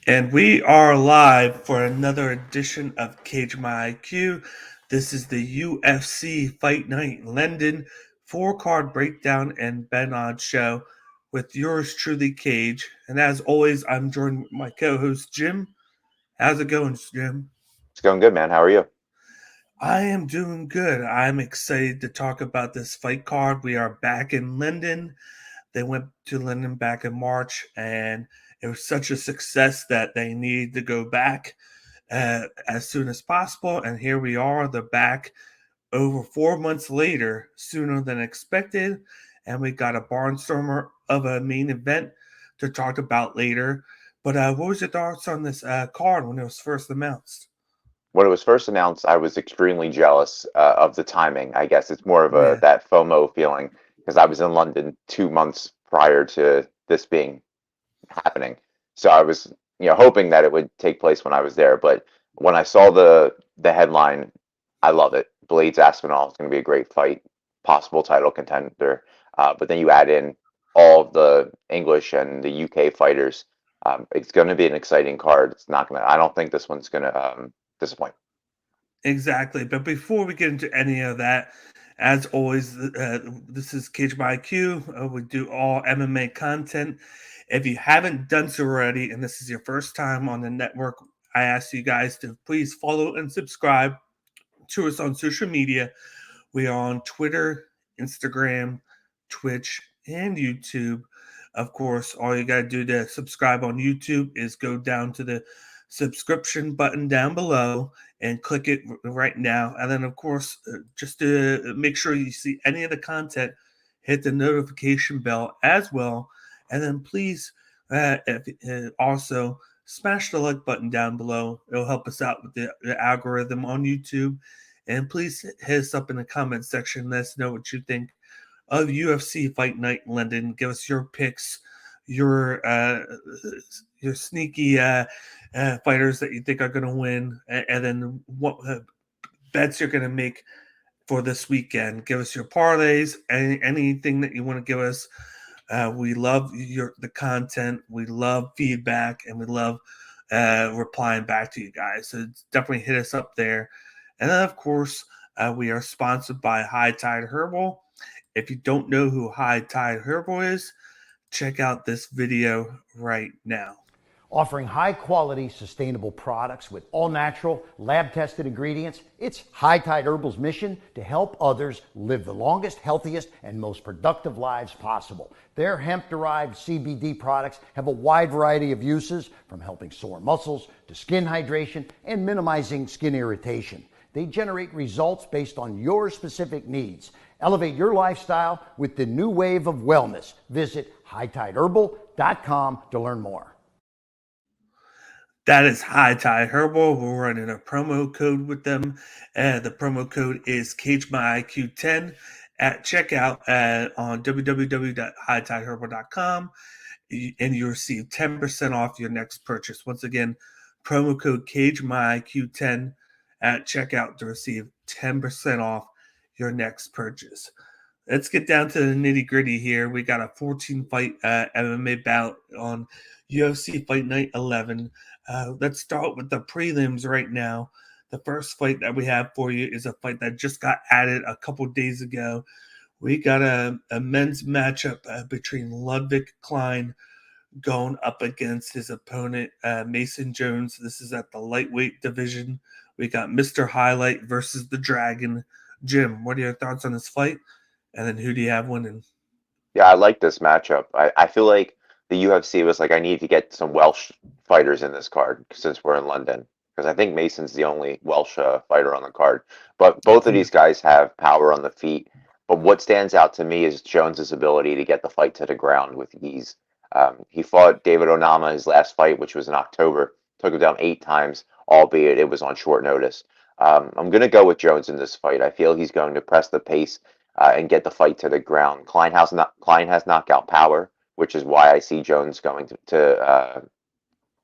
And we are live for another edition of Cage My IQ. This is the UFC Fight Night in London 4 card breakdown and Ben Odds show with yours truly, Cage. And as always, I'm joined with my co host, Jim. How's it going, Jim? It's going good, man. How are you? I am doing good. I'm excited to talk about this fight card. We are back in London. They went to London back in March, and it was such a success that they needed to go back as soon as possible. And here we are. They're back over 4 months later, sooner than expected. And we got a barnstormer of a main event to talk about later. But what was your thoughts on this card when it was first announced? When it was first announced, I was extremely jealous of the timing. I guess it's more of a Yeah, that FOMO feeling because I was in London 2 months prior to this being happening. So I was, hoping that it would take place when I was there. But when I saw the headline, I love it. Blaydes Aspinall is going to be a great fight, possible title contender. But then you add in all of the English and the UK fighters. It's going to be an exciting card. It's not going to. I don't think this one's going to disappoint. exactly. But before we get into any of that, as always, this is Cage by IQ. We do all MMA content. If you haven't done so already, and this is your first time on the network, I ask you guys to please follow and subscribe to us on social media. We are on Twitter, Instagram, Twitch, and YouTube. Of course, all you got to do to subscribe on YouTube is go down to the subscription button down below and click it right now. And then, of course, just to make sure you see any of the content, hit the notification bell as well. And then please also smash the like button down below. It'll help us out with the algorithm on YouTube. And please hit us up in the comment section. Let us know what you think of UFC Fight Night in London. Give us your picks, your uh, your sneaky fighters that you think are going to win, and then what bets you're going to make for this weekend. Give us your parlays, anything that you want to give us. We love the content. We love feedback, and we love replying back to you guys. So definitely hit us up there. And then, of course, we are sponsored by High Tide Herbal. If you don't know who High Tide Herbal is, check out this video right now. Offering high quality, sustainable products with all natural, lab tested ingredients, it's High Tide Herbal's mission to help others live the longest, healthiest, and most productive lives possible. Their hemp derived CBD products have a wide variety of uses, from helping sore muscles to skin hydration and minimizing skin irritation. They generate results based on your specific needs. Elevate your lifestyle with the new wave of wellness. Visit hightideherbal.com to learn more. That is High Tide Herbal. We're running a promo code with them. The promo code is CageMyIQ10 at checkout on www.hightideherbal.com, and you receive 10% off your next purchase. Once again, promo code CageMyIQ10 at checkout to receive 10% off your next purchase. Let's get down to the nitty gritty here. We got a 14 fight MMA bout on UFC Fight Night 11. Let's start with the prelims right now. The first fight that we have for you is a fight that just got added a couple days ago. We got a men's matchup between Ludwig Klein going up against his opponent, Mason Jones. This is at the lightweight division. We got Mr. Highlight versus the Dragon. Jim, what are your thoughts on this fight? And then who do you have winning? Yeah, I like this matchup. I feel like the UFC was like, I need to get some Welsh fighters in this card since we're in London. Because I think Mason's the only Welsh fighter on the card. But both of Yeah. these guys have power on the feet. But what stands out to me is Jones's ability to get the fight to the ground with ease. He fought David Onama his last fight, which was in October. Took him down 8 times, albeit it was on short notice. I'm going to go with Jones in this fight. I feel he's going to press the pace and get the fight to the ground. Klein has knockout power, which is why I see Jones going for the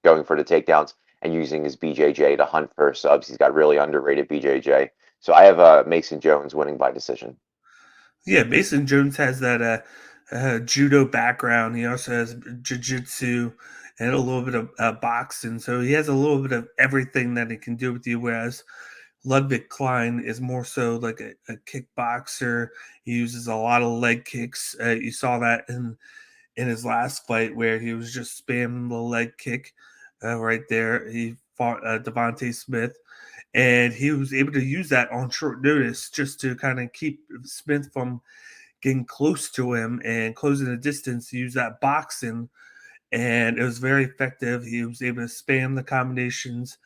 takedowns and using his BJJ to hunt for subs. He's got really underrated BJJ. So I have Mason Jones winning by decision. Yeah, Mason Jones has that judo background. He also has jiu-jitsu and a little bit of boxing. So he has a little bit of everything that he can do with you. Whereas Ludwig Klein is more so like a kickboxer. He uses a lot of leg kicks. You saw that in his last fight where he was just spamming the leg kick right there. He fought Devontae Smith, and he was able to use that on short notice just to kind of keep Smith from getting close to him and closing the distance. Use that boxing, and it was very effective. He was able to spam the combinations,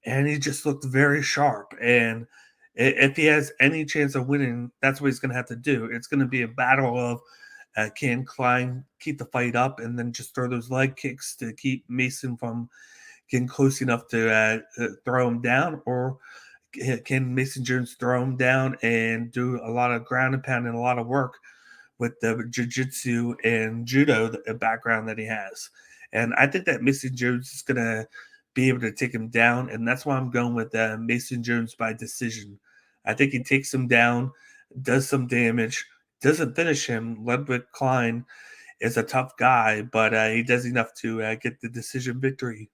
and he just looked very sharp. And if he has any chance of winning, that's what he's going to have to do. It's going to be a battle of can Klein keep the fight up and then just throw those leg kicks to keep Mason from getting close enough to throw him down, or can Mason Jones throw him down and do a lot of ground and pound and a lot of work with the jiu-jitsu and judo background that he has. And I think that Mason Jones is going to be able to take him down, and that's why I'm going with Mason Jones by decision. I think he takes him down, does some damage, doesn't finish him. Ludwig Klein is a tough guy, but he does enough to get the decision victory.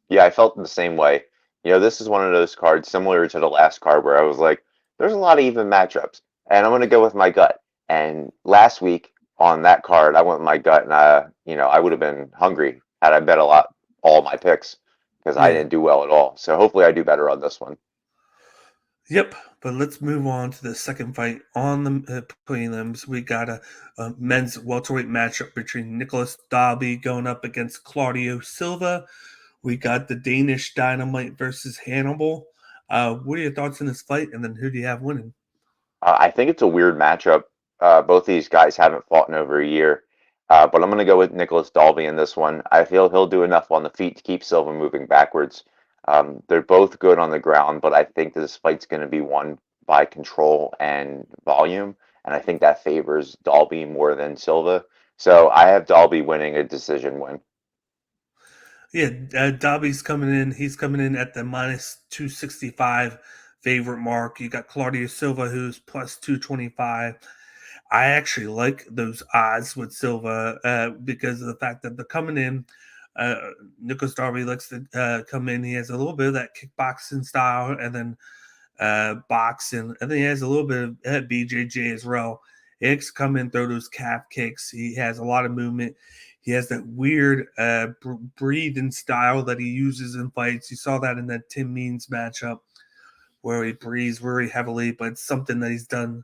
Yeah, I felt the same way. This is one of those cards similar to the last card where I was like, there's a lot of even matchups, and I'm going to go with my gut. And last week on that card, I went with my gut, and I would have been hungry had I bet all my picks because I Yeah. didn't do well at all. So hopefully I do better on this one. Yep, but let's move on to the second fight on the prelims. We got a men's welterweight matchup between Nicholas Dalby going up against Claudio Silva. We got the Danish Dynamite versus Hannibal. What are your thoughts on this fight, and then who do you have winning? I think it's a weird matchup. Both these guys haven't fought in over a year, but I'm going to go with Nicholas Dalby in this one. I feel he'll do enough on the feet to keep Silva moving backwards. They're both good on the ground, but I think this fight's going to be won by control and volume, and I think that favors Dalby more than Silva. So I have Dalby winning a decision win. Yeah, Dalby's coming in. He's coming in at the minus 265 favorite mark. You got Claudio Silva, who's plus 225. I actually like those odds with Silva because of the fact that they're coming in. Nicholas Darby likes to come in. He has a little bit of that kickboxing style, and then boxing, and then he has a little bit of BJJ as well. He likes to come in, throw those calf kicks. He has a lot of movement. He has that weird breathing style that he uses in fights. You saw that in that Tim Means matchup where he breathes very heavily, but it's something that he's done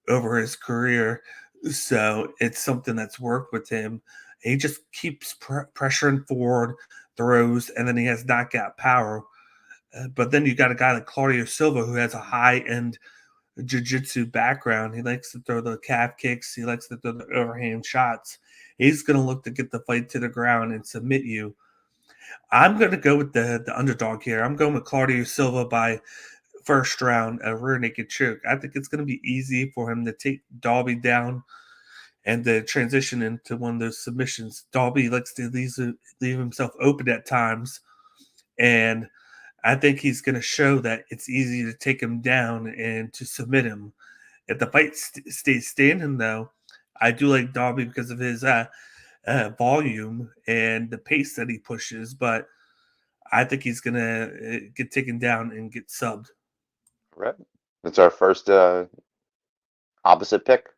over his career. So it's something that's worked with him. He just keeps pressuring forward, throws, and then he has knockout power. But then you got a guy like Claudio Silva who has a high-end jiu-jitsu background. He likes to throw the calf kicks. He likes to throw the overhand shots. He's going to look to get the fight to the ground and submit you. I'm going to go with the underdog here. I'm going with Claudio Silva by first round, a rear naked choke. I think it's going to be easy for him to take Dalby down and to transition into one of those submissions. Dalby likes to leave himself open at times, and I think he's going to show that it's easy to take him down and to submit him. If the fight stays standing, though, I do like Dalby because of his volume and the pace that he pushes, but I think he's going to get taken down and get subbed. Right. That's our first opposite pick.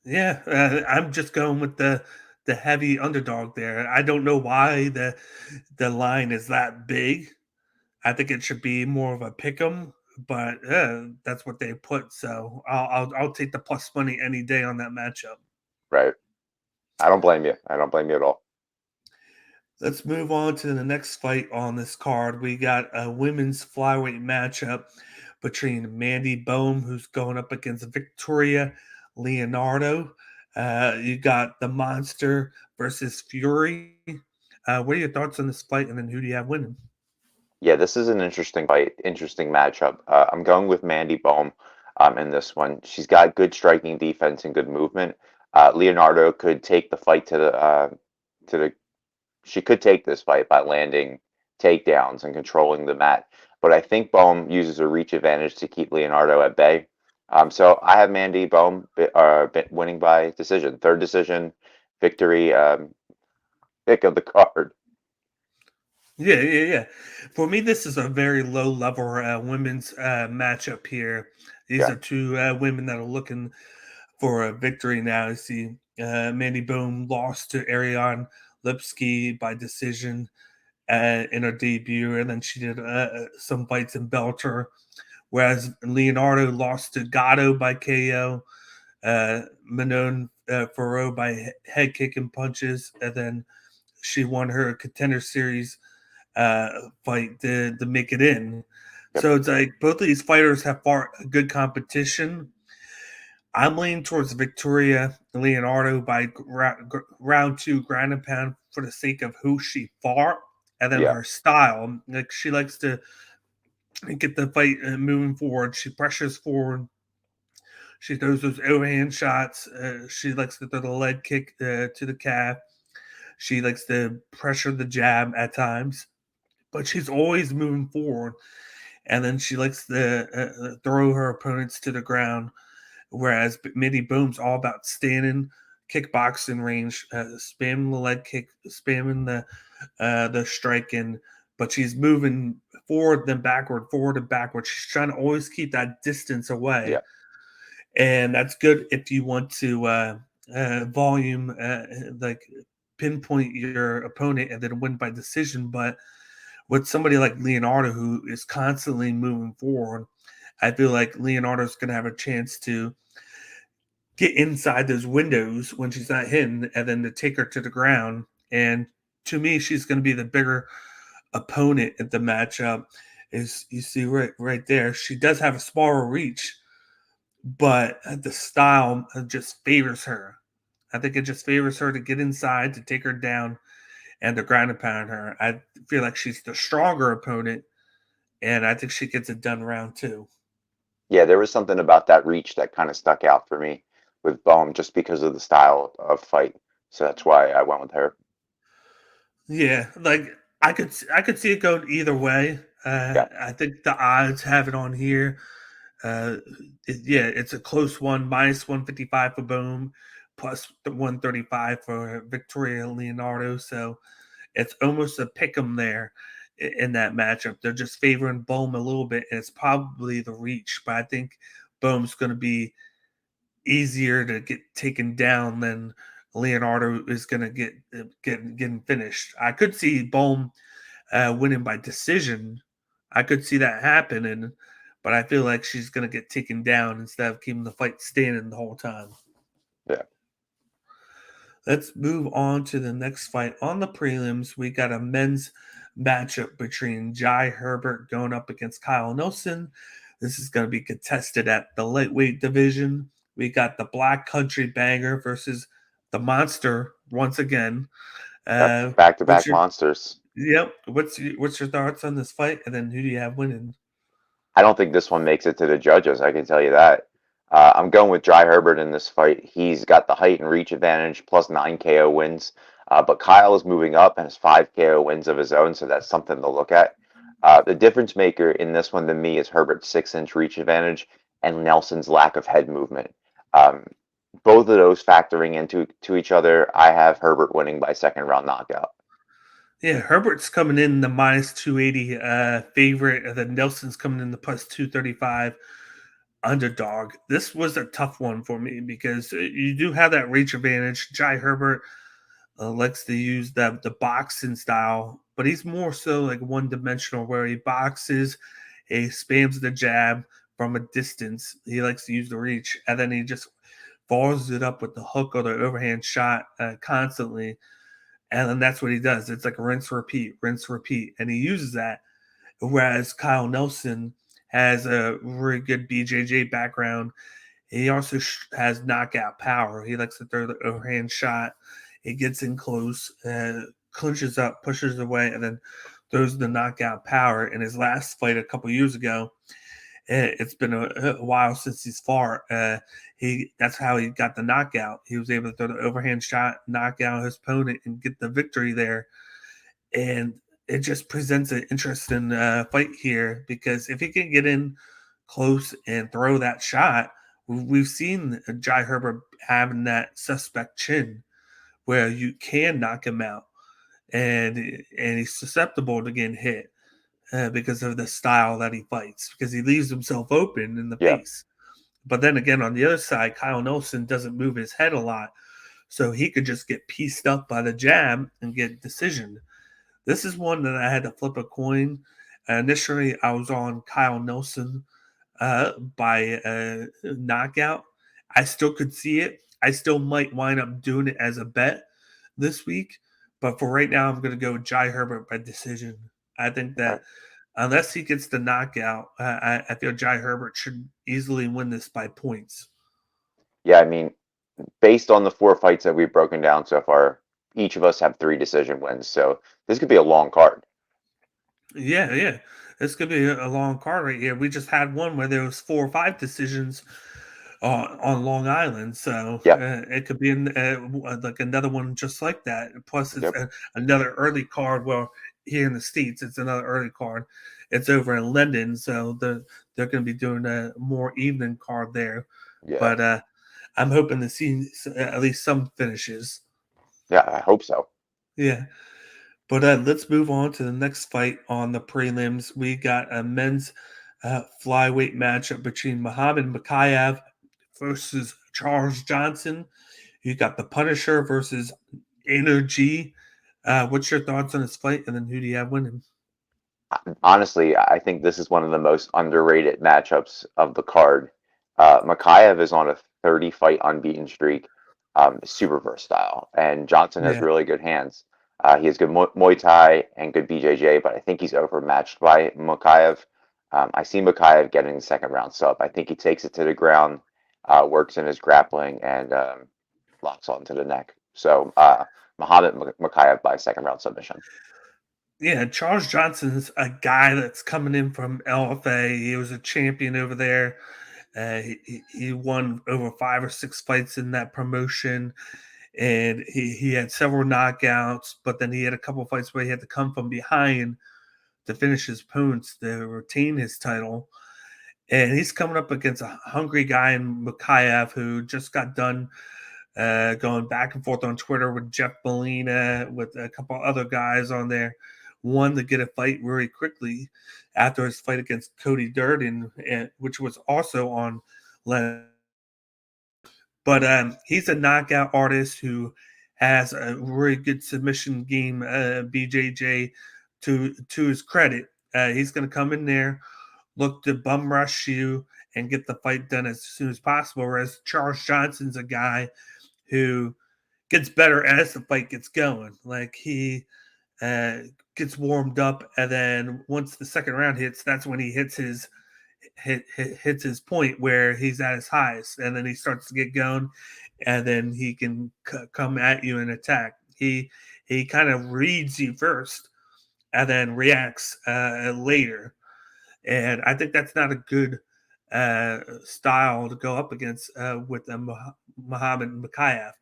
Yeah, I'm just going with the heavy underdog there. I don't know why the line is that big. I think it should be more of a pick 'em, but that's what they put. So I'll take the plus money any day on that matchup. Right. I don't blame you. I don't blame you at all. Let's move on to the next fight on this card. We got a women's flyweight matchup between Mandy Bohm, who's going up against Victoria Leonardo. You got the Monster versus Fury. What are your thoughts on this fight, and then who do you have winning? Yeah, this is an interesting fight, interesting matchup. I'm going with Mandy Bohm in this one. She's got good striking defense and good movement. Leonardo could take the fight to the. She could take this fight by landing takedowns and controlling the mat, but I think Bohm uses a reach advantage to keep Leonardo at bay. So I have Mandy Bohm winning by decision, third decision, victory pick of the card. Yeah. For me, this is a very low level women's matchup here. These Yeah. are two women that are looking for a victory now. You see, Mandy Boom lost to Ariane Lipski by decision in her debut, and then she did some fights in Belter. Whereas Leonardo lost to Gatto by KO, Manon Farrow by head kick and punches, and then she won her Contender Series fight to make it in. Yep. So it's like both of these fighters have far good competition. I'm leaning towards Victoria Leonardo by round 2 ground and pound for the sake of who she fought and then Yeah. her style. Like she likes to get the fight moving forward. She pressures forward. She throws those overhand shots. She likes to throw the leg kick to the calf. She likes to pressure the jab at times, but she's always moving forward. And then she likes to throw her opponents to the ground. Whereas Mindy Boom's all about standing, kickboxing range, spamming the leg kick, spamming the striking, but she's moving forward then backward, forward and backward. She's trying to always keep that distance away. Yeah. And that's good if you want to volume, like pinpoint your opponent and then win by decision. But with somebody like Leonardo, who is constantly moving forward, I feel like Leonardo's going to have a chance to get inside those windows when she's not hitting and then to take her to the ground. And to me, she's going to be the bigger opponent at the matchup. Is you see right there, she does have a smaller reach, but the style just favors her. I think it just favors her to get inside, to take her down, and to ground and pound her. I feel like she's the stronger opponent, and I think she gets it done round 2. Yeah, there was something about that reach that kind of stuck out for me with Bohm just because of the style of fight. So that's why I went with her. Yeah, like I could see it going either way. Yeah. I think the odds have it on here. It's a close one, minus 155 for Boom, plus the 135 for Victoria Leonardo. So it's almost a pick 'em there in that matchup. They're just favoring Bohm a little bit, and it's probably the reach. But I think Bohm's going to be easier to get taken down than Leonardo is going to getting finished. I could see Bohm winning by decision. I could see that happening, but I feel like she's going to get taken down instead of keeping the fight standing the whole time. Yeah. Let's move on to the next fight. On the prelims, we got a men's matchup between Jai Herbert going up against Kyle Nelson. This is going to be contested at the lightweight division. We got the Black Country Banger versus the Monster once again. Yep. Back-to-back what's your monsters. Yep. What's your thoughts on this fight, and then who do you have winning? I don't think this one makes it to the judges. I can tell you that. I'm going with Dry Herbert in this fight. He's got the height and reach advantage, plus 9 KO wins. But Kyle is moving up and has 5 KO wins of his own, so that's something to look at. The difference maker in this one to me is Herbert's 6-inch reach advantage and Nelson's lack of head movement. Both of those factoring into each other, I have Herbert winning by second round knockout. Yeah, Herbert's coming in the minus 280 favorite, and then Nelson's coming in the plus 235 underdog. This was a tough one for me because you do have that reach advantage. Jai Herbert likes to use the boxing style, but he's more so like one dimensional where he boxes, he spams the jab from a distance. He likes to use the reach, and then he just follows it up with the hook or the overhand shot constantly. And then that's what he does. It's like rinse, repeat, rinse, repeat. And he uses that. Whereas Kyle Nelson has a really good BJJ background. He also has knockout power. He likes to throw the overhand shot. He gets in close, clinches up, pushes away, and then throws the knockout power. In his last fight a couple years ago, it's been a while since he's fought. That's how he got the knockout. He was able to throw the overhand shot, knock out his opponent, and get the victory there. And it just presents an interesting fight here because if he can get in close and throw that shot, we've seen Jai Herbert having that suspect chin. where you can knock him out, and he's susceptible to getting hit because of the style that he fights, because he leaves himself open in the Yeah. face. But then again, on the other side, Kyle Nelson doesn't move his head a lot, so he could just get pieced up by the jab and get decisioned. This is one that I had to flip a coin. Initially, I was on Kyle Nelson by knockout. I still could see it. I still might wind up doing it as a bet this week. But for right now, I'm going to go with Jai Herbert by decision. I think Okay. that unless he gets the knockout, I feel Jai Herbert should easily win this by points. Yeah, I mean, based on the 4 fights that we've broken down so far, each of us have 3 decision wins. So this could be a long card. Yeah. This could be a long card right here. We just had one where there was 4 or 5 decisions on Long Island, so Yeah. it could be like another one just like that. Plus, it's Yep. another early card. Well, here in the States, it's another early card. It's over in London, so they're going to be doing a more evening card there. Yeah. But I'm hoping to see at least some finishes. Yeah, I hope so. Yeah. But let's move on to the next fight on the prelims. We got a men's flyweight matchup between Mohammed Makayab versus Charles Johnson. You got the Punisher versus Energy. What's your thoughts on this fight? And then who do you have winning? Honestly, I think this is one of the most underrated matchups of the card. Makayab is on a 30-fight unbeaten streak, super versatile, and Johnson has Yeah. really good hands. He has good Muay Thai and good BJJ, but I think he's overmatched by Makayab. I see Makayab getting the second round sub. I think he takes it to the ground, works in his grappling, and locks onto the neck. So Mohammed Makayab by second round submission. Yeah, Charles Johnson's a guy that's coming in from LFA. He was a champion over there. He won over 5 or 6 fights in that promotion, and he had several knockouts. But then he had a couple of fights where he had to come from behind to finish his opponents to retain his title. And he's coming up against a hungry guy in Makayab who just got done going back and forth on Twitter with Jeff Molina, with a couple other guys on there. One to get a fight very quickly after his fight against Cody Durden, which was also on Len. But he's a knockout artist who has a really good submission game, BJJ, to his credit. He's going to come in there, look to bum rush you, and get the fight done as soon as possible. Whereas Charles Johnson's a guy who gets better as the fight gets going. Like he gets warmed up, and then once the second round hits, that's when he hits his point where he's at his highest, and then he starts to get going, and then he can come at you and attack. He kind of reads you first, and then reacts later. And I think that's not a good style to go up against with Mohammed Makayab.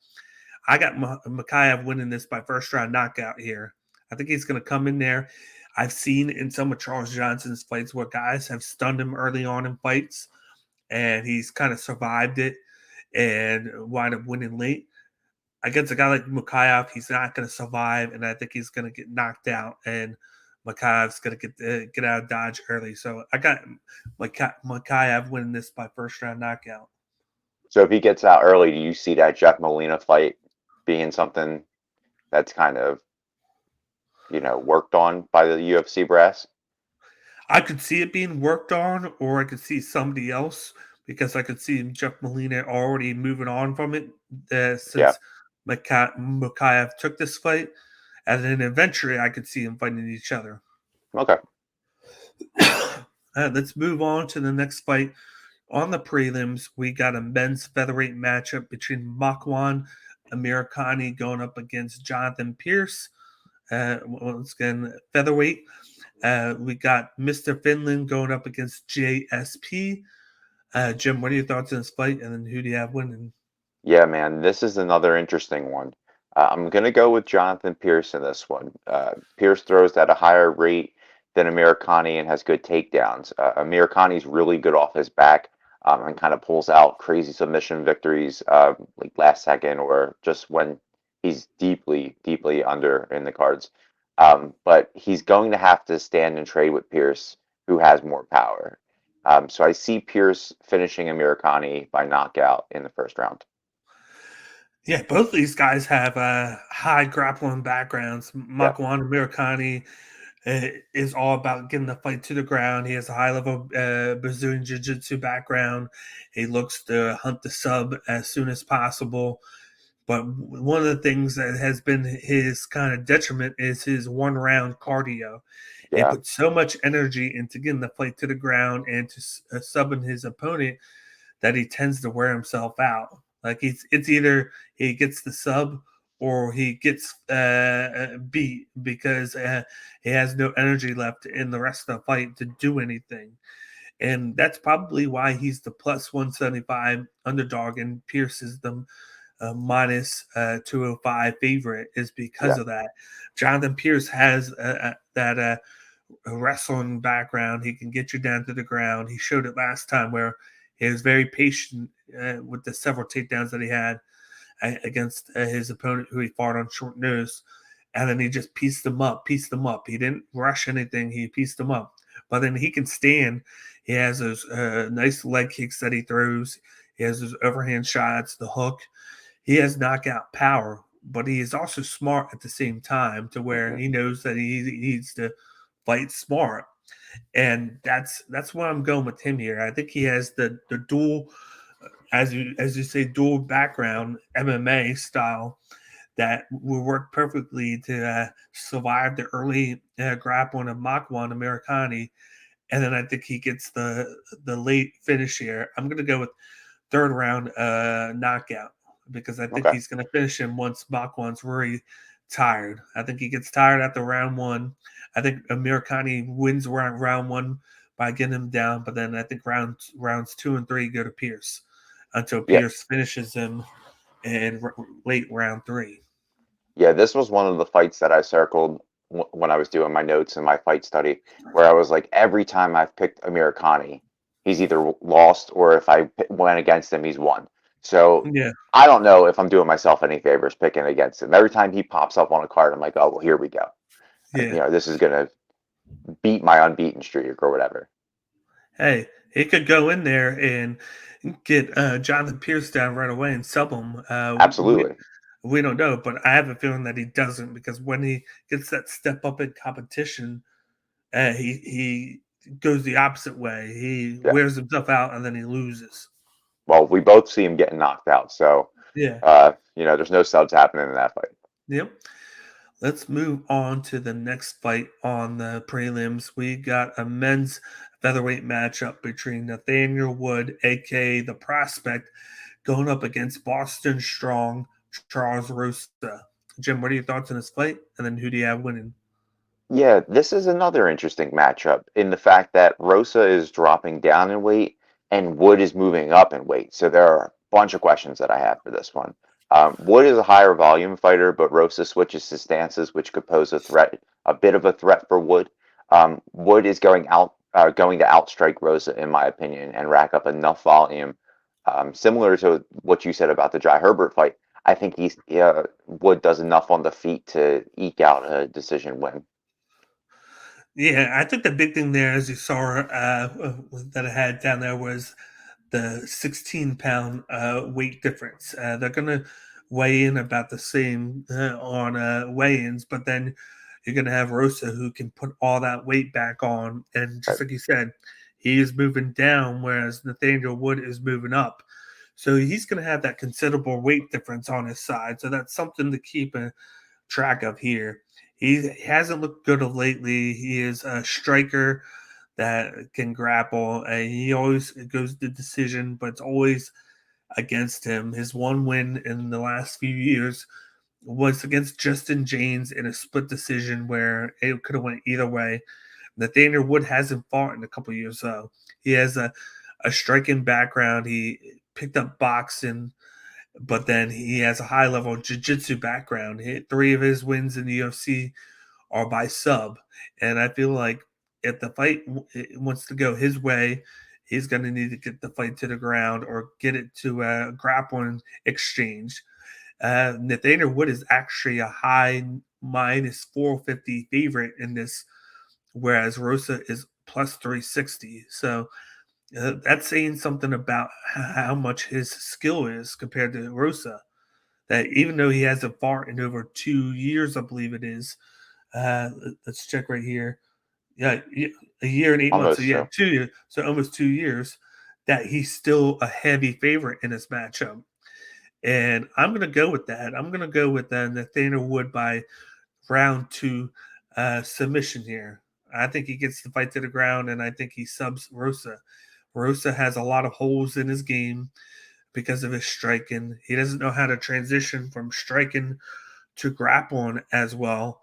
I got Makayab winning this by first round knockout here. I think he's going to come in there. I've seen in some of Charles Johnson's fights where guys have stunned him early on in fights, and he's kind of survived it and wind up winning late. Against a guy like Makayab, he's not going to survive, and I think he's going to get knocked out, and Makayab's going to get out of Dodge early. So I got Makayab winning this by first round knockout. So if he gets out early, do you see that Jeff Molina fight being something that's kind of, worked on by the UFC brass? I could see it being worked on, or I could see somebody else, because I could see Jeff Molina already moving on from it since Yeah. Makayab took this fight. And then eventually I could see them fighting each other. Okay. Let's move on to the next fight. On the prelims, we got a men's featherweight matchup between Makwan Amirkhani going up against Jonathan Pierce. Once again, featherweight. We got Mr. Finland going up against JSP. Jim, what are your thoughts on this fight? And then who do you have winning? Yeah, man, this is another interesting one. I'm going to go with Jonathan Pierce in this one. Pierce throws at a higher rate than Amirkhani and has good takedowns. Amirkhani's really good off his back and kind of pulls out crazy submission victories like last second or just when he's deeply, deeply under in the cards. But he's going to have to stand and trade with Pierce, who has more power. So I see Pierce finishing Amirkhani by knockout in the first round. Yeah, both of these guys have high grappling backgrounds. Yeah, Makwan Amirkhani is all about getting the fight to the ground. He has a high level Brazilian Jiu Jitsu background. He looks to hunt the sub as soon as possible. But one of the things that has been his kind of detriment is his one round cardio. He yeah, puts so much energy into getting the fight to the ground and to subbing his opponent that he tends to wear himself out. Like it's either he gets the sub or he gets beat because he has no energy left in the rest of the fight to do anything. And that's probably why he's the plus 175 underdog and Pierce is the minus 205 favorite is because yeah. of that. Jonathan Pierce has that wrestling background. He can get you down to the ground. He showed it last time where he was very patient with the several takedowns that he had against his opponent who he fought on short notice. And then he just pieced them up. He didn't rush anything. He pieced them up. But then he can stand. He has those nice leg kicks that he throws. He has those overhand shots, the hook. He has knockout power, but he is also smart at the same time to where Hmm. he knows that he needs to fight smart. And that's why I'm going with him here. I think he has the dual, as you say, dual background MMA style that will work perfectly to survive the early grappling of Makwan Americani. And then I think he gets the late finish here. I'm going to go with third round knockout because I think Okay. he's going to finish him once Makwan's really tired. I think he gets tired after round one. I think Amir Khani wins round one by getting him down, but then I think rounds 2 and 3 go to Pierce until Yeah. Pierce finishes him in late round 3. Yeah, this was one of the fights that I circled when I was doing my notes in my fight study, where I was like, every time I've picked Amirkhani, he's either lost or if I went against him, he's won. So Yeah, I don't know if I'm doing myself any favors picking against him. Every time he pops up on a card, I'm like, oh, well, here we go. yeah. This is gonna beat my unbeaten streak or whatever. Hey, he could go in there and get Jonathan Pierce down right away and sub him. Absolutely. We don't know, but I have a feeling that he doesn't because when he gets that step up in competition, he goes the opposite way. He Yeah. wears himself out and then he loses. Well, we both see him getting knocked out, so Yeah. there's no subs happening in that fight. Yep. Let's move on to the next fight on the prelims. We got a men's featherweight matchup between Nathaniel Wood, aka the Prospect, going up against Boston Strong Charles Rosa. Jim, what are your thoughts on this fight? And then who do you have winning? Yeah, this is another interesting matchup in the fact that Rosa is dropping down in weight and Wood is moving up in weight. So there are a bunch of questions that I have for this one. Wood is a higher volume fighter, but Rosa switches his stances, which could pose a bit of a threat for Wood. Wood is going to outstrike Rosa, in my opinion, and rack up enough volume, similar to what you said about the Jai Herbert fight. I think Wood does enough on the feet to eke out a decision win. Yeah, I think the big thing there, as you saw that I had down there, was the 16-pound weight difference. They're going to weigh in about the same on weigh-ins, but then you're going to have Rosa who can put all that weight back on. And just Right. like you said, he is moving down, whereas Nathaniel Wood is moving up. So he's going to have that considerable weight difference on his side. So that's something to keep track of here. He hasn't looked good of lately. He is a striker that can grapple. He always goes to decision, but it's always against him. His one win in the last few years was against Justin James in a split decision where it could have went either way. Nathaniel Wood hasn't fought in a couple years though. He has a striking background. He picked up boxing, but then he has a high level jiu-jitsu background. Three of his wins in the UFC are by sub, and I feel like if the fight wants to go his way, he's going to need to get the fight to the ground or get it to a grappling exchange. Nathaniel Wood is actually a high minus 450 favorite in this, whereas Rosa is plus 360. So that's saying something about how much his skill is compared to Rosa. That even though he hasn't fought in over 2 years, I believe it is. Let's check right here. Yeah, a year and 8 months. So Almost yeah, so. 2 years. So almost 2 years. That he's still a heavy favorite in this matchup. And I'm going to go with that. I'm going to go with Nathaniel Wood by round 2 submission here. I think he gets the fight to the ground, and I think he subs Rosa. Rosa has a lot of holes in his game because of his striking. He doesn't know how to transition from striking to grappling as well.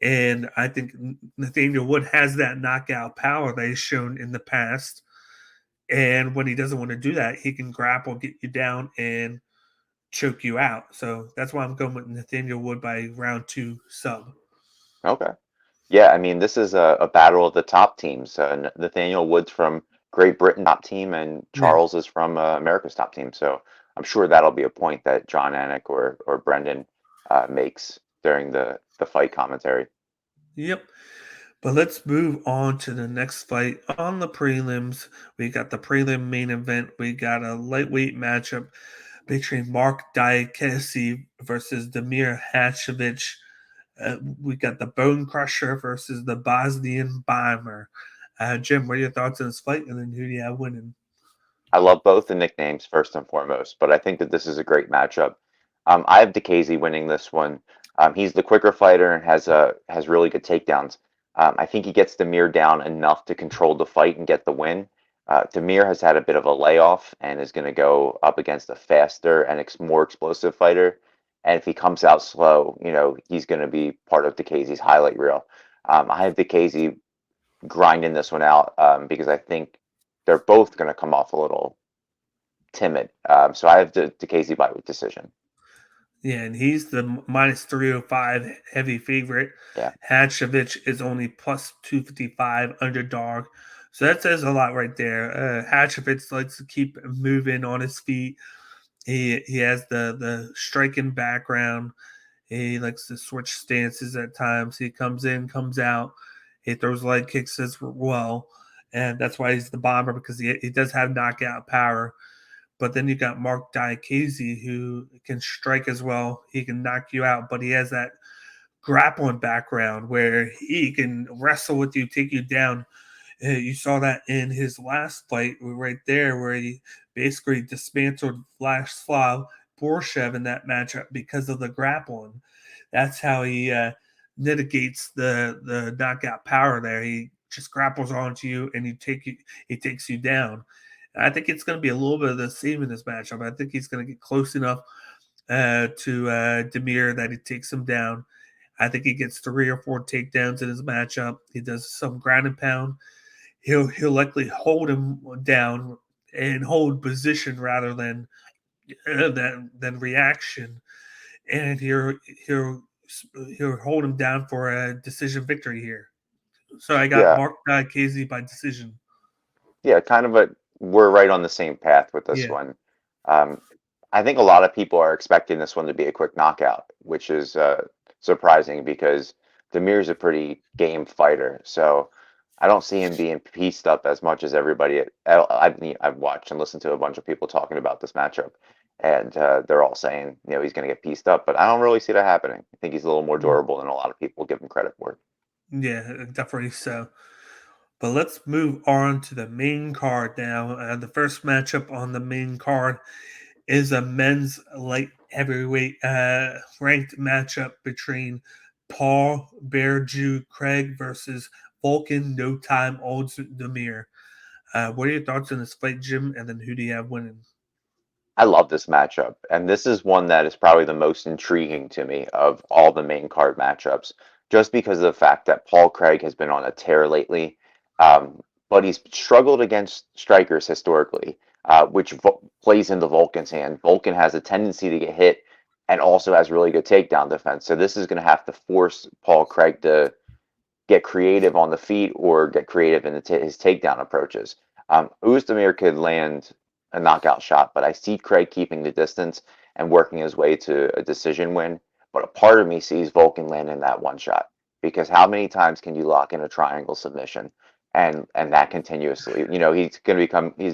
And I think Nathaniel Wood has that knockout power that he's shown in the past. And when he doesn't want to do that, he can grapple, get you down, and choke you out. So that's why I'm going with Nathaniel Wood by round 2 sub. Okay. Yeah, I mean, this is a battle of the top teams. Nathaniel Wood's from Great Britain top team, and Yeah. Charles is from America's top team. So I'm sure that'll be a point that John Anik or Brendan makes during the fight commentary. Yep. But let's move on to the next fight on the prelims. We got the prelim main event. We got a lightweight matchup between Mark Diakese versus Damir Hatchevich. We got the Bone Crusher versus the Bosnian Bomber. Jim, what are your thoughts on this fight? And then who do you have winning? I love both the nicknames first and foremost, but I think that this is a great matchup. I have DeCasey winning this one. He's the quicker fighter and has really good takedowns. I think he gets Demir down enough to control the fight and get the win. Demir has had a bit of a layoff and is going to go up against a faster and more explosive fighter. And if he comes out slow, he's going to be part of DeCasey's highlight reel. I have DeCasey grinding this one out because I think they're both going to come off a little timid. So I have DeCasey by decision. Yeah, and he's the minus 305 heavy favorite. Yeah. Hatchevich is only plus 255 underdog. So that says a lot right there. Hatchevich likes to keep moving on his feet. He has the striking background. He likes to switch stances at times. He comes in, comes out. He throws leg kicks as well. And that's why he's the bomber, because he does have knockout power. But then you got Mark Diakese, who can strike as well. He can knock you out, but he has that grappling background where he can wrestle with you, take you down. You saw that in his last fight right there, where he basically dismantled Vladislav Borshev in that matchup because of the grappling. That's how he mitigates the knockout power there. He just grapples onto you and he takes you down. I think it's going to be a little bit of the same in this matchup. I think he's going to get close enough to Demir that he takes him down. I think he gets 3 or 4 takedowns in his matchup. He does some ground and pound. He'll likely hold him down and hold position rather than reaction, and he'll hold him down for a decision victory here. So I got Yeah. Mark Casey by decision. Yeah, we're right on the same path with this Yeah. one. I think a lot of people are expecting this one to be a quick knockout, which is surprising because Demir's a pretty game fighter. So I don't see him being pieced up as much as everybody. I've watched and listened to a bunch of people talking about this matchup, and they're all saying he's going to get pieced up, but I don't really see that happening. I think he's a little more durable than a lot of people give him credit for. Yeah, definitely so. But let's move on to the main card now. The first matchup on the main card is a men's light heavyweight ranked matchup between Paul Bearju Craig versus Vulcan No Time Oldemir. What are your thoughts on this fight, Jim? And then who do you have winning? I love this matchup, and this is one that is probably the most intriguing to me of all the main card matchups, just because of the fact that Paul Craig has been on a tear lately, but he's struggled against strikers historically, which plays into Vulcan's hand. Vulcan has a tendency to get hit and also has really good takedown defense, so this is going to have to force Paul Craig to get creative on the feet or get creative in his takedown approaches. Ozdemir could land a knockout shot, but I see Craig keeping the distance, and working his way to a decision win. But a part of me sees Volkan landing that one shot, because how many times can you lock in a triangle submission and that continuously? He's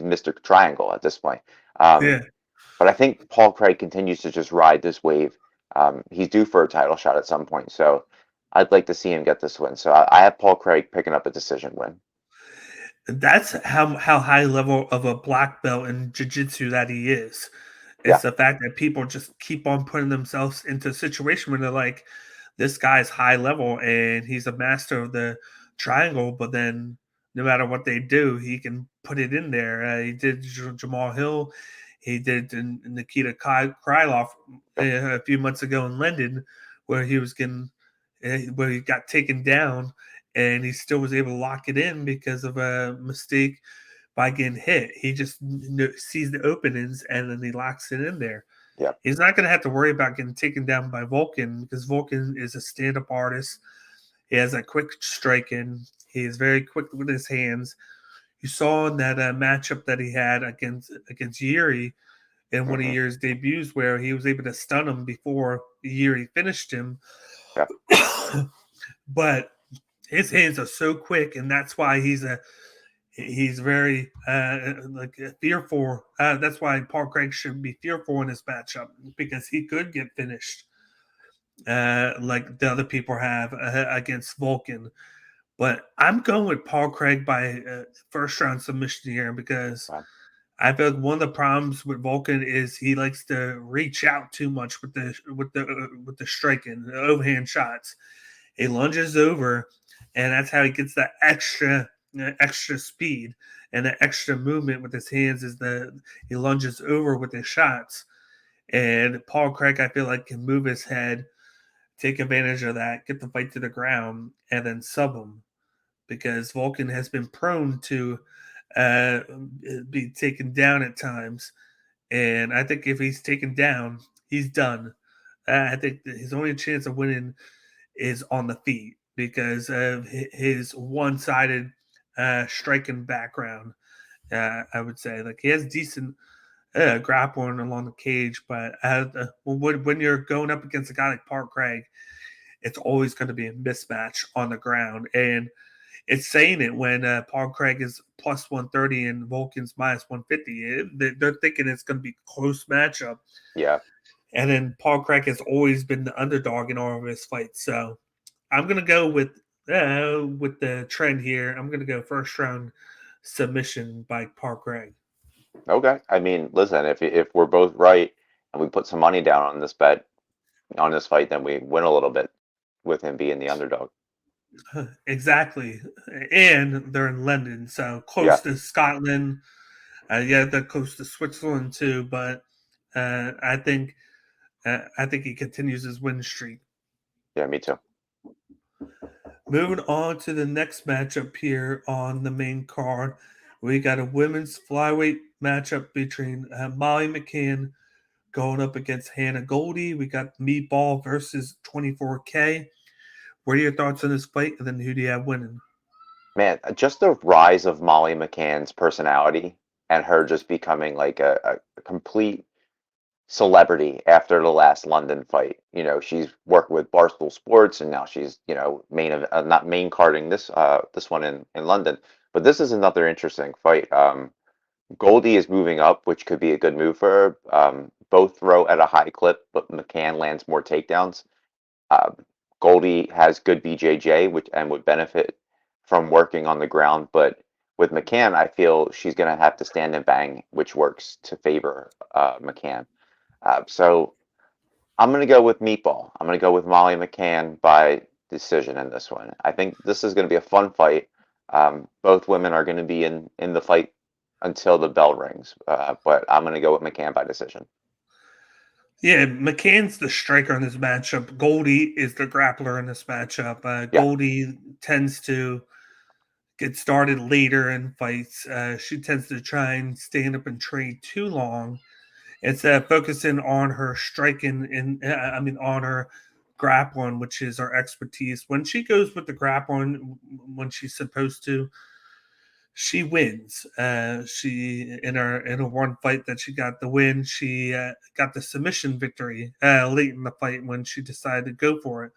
Mr. Triangle at this point. Yeah. But I think Paul Craig continues to just ride this wave. He's due for a title shot at some point, so I'd like to see him get this win. So I have Paul Craig picking up a decision win. That's how high level of a black belt in jiu-jitsu that he is. It's Yeah, the fact that people just keep on putting themselves into a situation where they're like, this guy's high level and he's a master of the triangle, but then no matter what they do, he can put it in there. He did Jamal Hill. He did Nikita Krylov a few months ago in London, where where he got taken down, and he still was able to lock it in because of a mistake by getting hit. He just sees the openings and then he locks it in there. yeah, He's not going to have to worry about getting taken down by Volkan, because Volkan is a stand-up artist. He has a quick striking. He is very quick with his hands. You saw in that matchup that he had against Yuri in one of hmm Yuri's debuts, where he was able to stun him before Yuri finished him. yeah, But his hands are so quick, and that's why he's very fearful. That's why Paul Craig should be fearful in this matchup, because he could get finished like the other people have against Vulcan. But I'm going with Paul Craig by first round submission here, because wow, I feel like one of the problems with Vulcan is he likes to reach out too much with the striking, the overhand shots. He lunges over, and that's how he gets that extra speed and the extra movement with his hands. He lunges over with his shots, and Paul Craig, I feel like, can move his head, take advantage of that, get the fight to the ground, and then sub him, because Vulcan has been prone to uh, be taken down at times. And I think if he's taken down, he's done. I think that his only chance of winning is on the feet, because of his one-sided striking background. I would say, like, he has decent grappling along the cage, but when you're going up against a guy like Park Craig, it's always going to be a mismatch on the ground. And it's saying it when Paul Craig is plus 130 and Vulcan's minus 150. They're thinking it's going to be a close matchup. yeah. And then Paul Craig has always been the underdog in all of his fights. So I'm going to go with the trend here. I'm going to go first round submission by Paul Craig. Okay. I mean, listen, if we're both right and we put some money down on this bet, on this fight, then we win a little bit with him being the underdog. Exactly. And they're in London, so Yeah, close to Scotland. Yeah, they're close to Switzerland too. But I think he continues his win streak. yeah, me too. Moving on to the next matchup here on the main card, we got a women's flyweight matchup between Molly McCann going up against Hannah Goldie. We got Meatball versus 24K. What are your thoughts on this fight? And then who do you have winning? Man, just the rise of Molly McCann's personality and her just becoming like a complete celebrity after the last London fight. She's worked with Barstool Sports, and now she's, not main carding this one in London. But this is another interesting fight. Goldie is moving up, which could be a good move for her. Both throw at a high clip, but McCann lands more takedowns. Uh, Goldie has good BJJ, which and would benefit from working on the ground. But with McCann, I feel she's going to have to stand and bang, which works to favor McCann. So I'm going to go with Meatball. I'm going to go with Molly McCann by decision in this one. I think this is going to be a fun fight. Both women are going to be in the fight until the bell rings, but I'm going to go with McCann by decision. Yeah, McCann's the striker in this matchup. Goldie is the grappler in this matchup. Yeah, Goldie tends to get started later in fights. She tends to try and stand up and trade too long. It's focusing on her striking and on her grappling, which is our expertise. When she goes with the grappling, when she's supposed to, she wins. She in her one fight that she got the win, she got the submission victory late in the fight when she decided to go for it.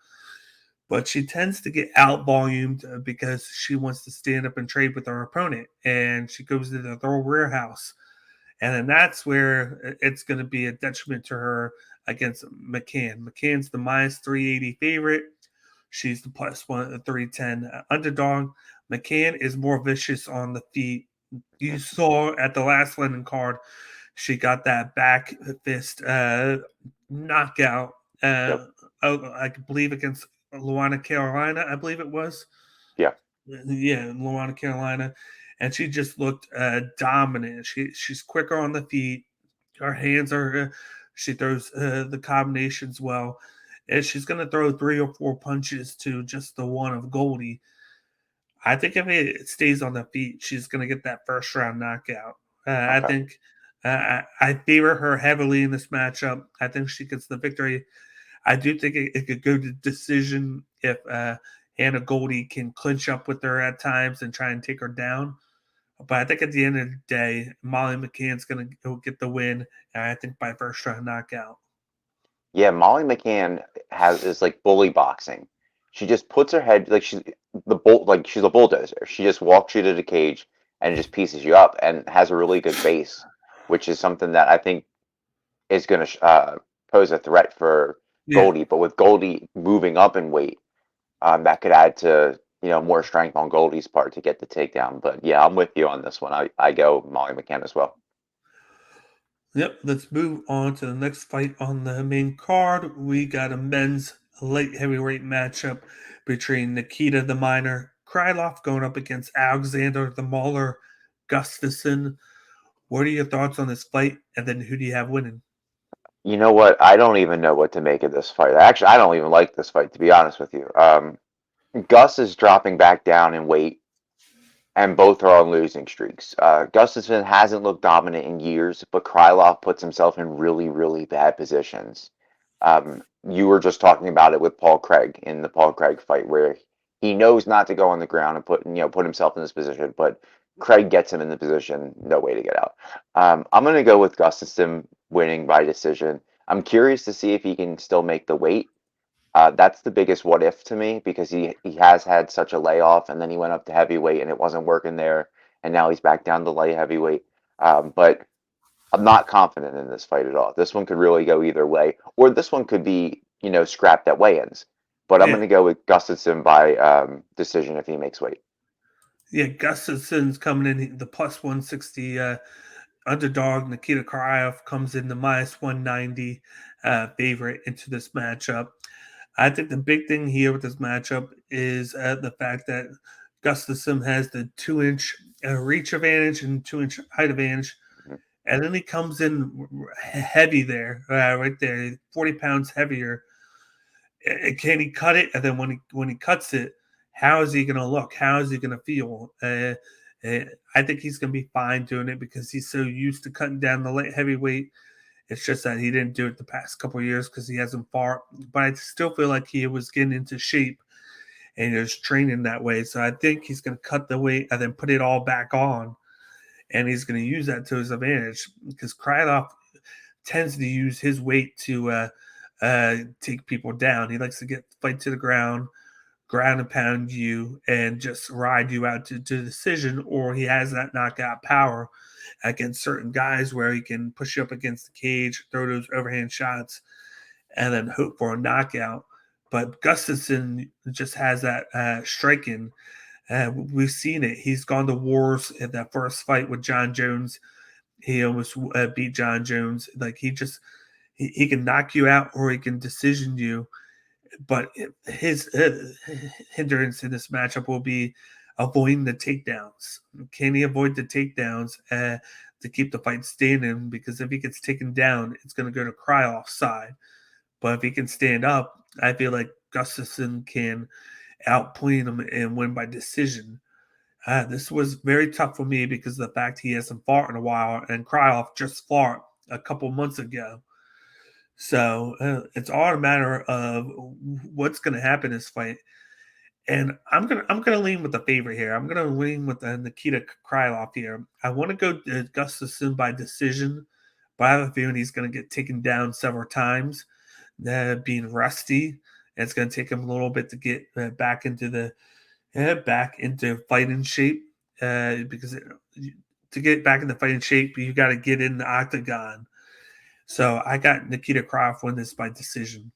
But she tends to get out volumed because she wants to stand up and trade with her opponent, and she goes to the throw rear house, and then that's where it's going to be a detriment to her against McCann. McCann's the minus 380 favorite. She's the plus 310 underdog. McCann is more vicious on the feet. You saw at the last London card, she got that back fist knockout. Yep. I believe against Luana, Carolina, I believe it was. Yeah. Yeah, Luana, Carolina. And she just looked dominant. She's quicker on the feet. Her hands are, she throws the combinations well. And she's going to throw 3 or 4 punches to just the one of Goldie. I think if it stays on the feet, she's going to get that first round knockout. I Okay. think I favor her heavily in this matchup. I think she gets the victory. I do think it could go to decision if Hannah Goldie can clinch up with her at times and try and take her down. But I think at the end of the day, Molly McCann's going to get the win, and I think by first round knockout. Yeah, Molly McCann is like bully boxing. She just puts her head like she's a bulldozer. She just walks you to the cage and just pieces you up, and has a really good base, which is something that I think is going to pose a threat for Yeah. Goldie. But with Goldie moving up in weight, that could add to more strength on Goldie's part to get the takedown. But yeah, I'm with you on this one. I go Molly McCann as well. Yep, let's move on to the next fight on the main card. We got a men's light heavyweight matchup between Nikita the Miner Krylov going up against Alexander the Mauler Gustafsson. What are your thoughts on this fight? And then who do you have winning? You know what? I don't even know what to make of this fight. Actually, I don't even like this fight, to be honest with you. Gus is dropping back down in weight, and both are on losing streaks. Gustafsson hasn't looked dominant in years, but Krylov puts himself in really, really bad positions. You were just talking about it with Paul Craig in the Paul Craig fight, where he knows not to go on the ground and put himself in this position, but Craig gets him in the position, no way to get out. I'm going to go with Gustafsson winning by decision. I'm curious to see if he can still make the weight. That's the biggest what if to me, because he has had such a layoff, and then he went up to heavyweight and it wasn't working there, and now he's back down to light heavyweight. But I'm not confident in this fight at all. This one could really go either way, or this one could be scrapped at weigh-ins. But I'm Yeah. going to go with Gustafsson by decision if he makes weight. Yeah, Gustafsson's coming in the plus 160 underdog. Nikita Krylov comes in the minus 190 favorite into this matchup. I think the big thing here with this matchup is the fact that Gustafsson has the 2-inch reach advantage and 2-inch height advantage. Mhm. And then he comes in heavy there, right there, 40 pounds heavier. Can he cut it? And then when he cuts it, how is he going to look? How is he going to feel? I think he's going to be fine doing it because he's so used to cutting down the light heavyweight. It's just that he didn't do it the past couple of years because he hasn't fought. But I still feel like he was getting into shape and he was training that way. So I think he's going to cut the weight and then put it all back on. And he's going to use that to his advantage because Krylov tends to use his weight to take people down. He likes to get fight to the ground and pound you and just ride you out to decision, or he has that knockout power against certain guys where he can push you up against the cage, throw those overhand shots, and then hope for a knockout. But Gustafsson just has that striking. We've seen it. He's gone to wars in that first fight with John Jones. He almost beat John Jones. Like he can knock you out or he can decision you. But his hindrance in this matchup will be avoiding the takedowns. Can he avoid the takedowns to keep the fight standing? Because if he gets taken down, it's going to go to Krylov's side. But if he can stand up, I feel like Gustafsson can outpoint him and win by decision. This was very tough for me because of the fact he hasn't fought in a while, and Krylov just fought a couple months ago. So it's all a matter of what's going to happen in this fight. And I'm gonna lean with the favorite here. I'm gonna lean with Nikita Krylov here. I want to go to Gustafsson by decision, but I have a feeling he's gonna get taken down several times, being rusty. And it's gonna take him a little bit to get back into fighting shape. Because to get back into fighting shape, you got to get in the octagon. So I got Nikita Krylov win this by decision.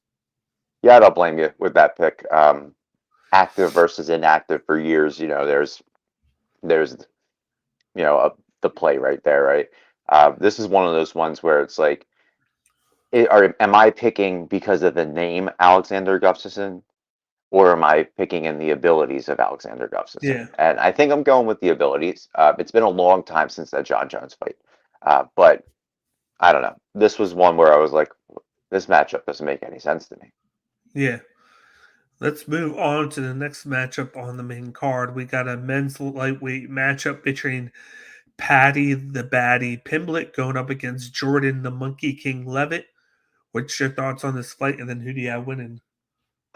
Yeah, I don't blame you with that pick. Active versus inactive for years. There's the play right there, right? This is one of those ones where it's like, am I picking because of the name Alexander Gustafsson, or am I picking in the abilities of Alexander Gustafsson? Yeah. And I think I'm going with the abilities. It's been a long time since that John Jones fight, but I don't know. This was one where I was like, this matchup doesn't make any sense to me. Yeah. Let's move on to the next matchup on the main card. We got a men's lightweight matchup between Patty the Baddie Pimblett going up against Jordan the Monkey King Levitt. What's your thoughts on this fight? And then who do you have winning?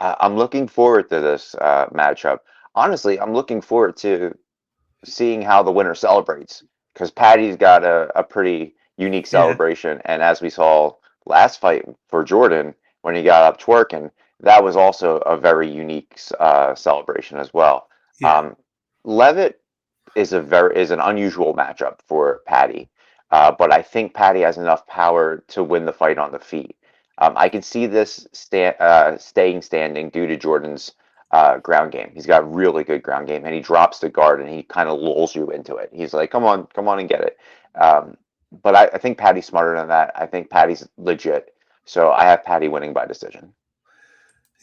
I'm looking forward to this matchup. Honestly, I'm looking forward to seeing how the winner celebrates, because Patty's got a pretty unique Yeah. celebration. And as we saw last fight for Jordan, when he got up twerking, that was also a very unique celebration as well. Yeah. Levitt is an unusual matchup for Patty, but I think Patty has enough power to win the fight on the feet. I can see this staying standing due to Jordan's ground game. He's got really good ground game, and he drops the guard and he kind of lulls you into it. He's like, come on and get it. But I think Patty's smarter than that. I think Patty's legit. So I have Patty winning by decision.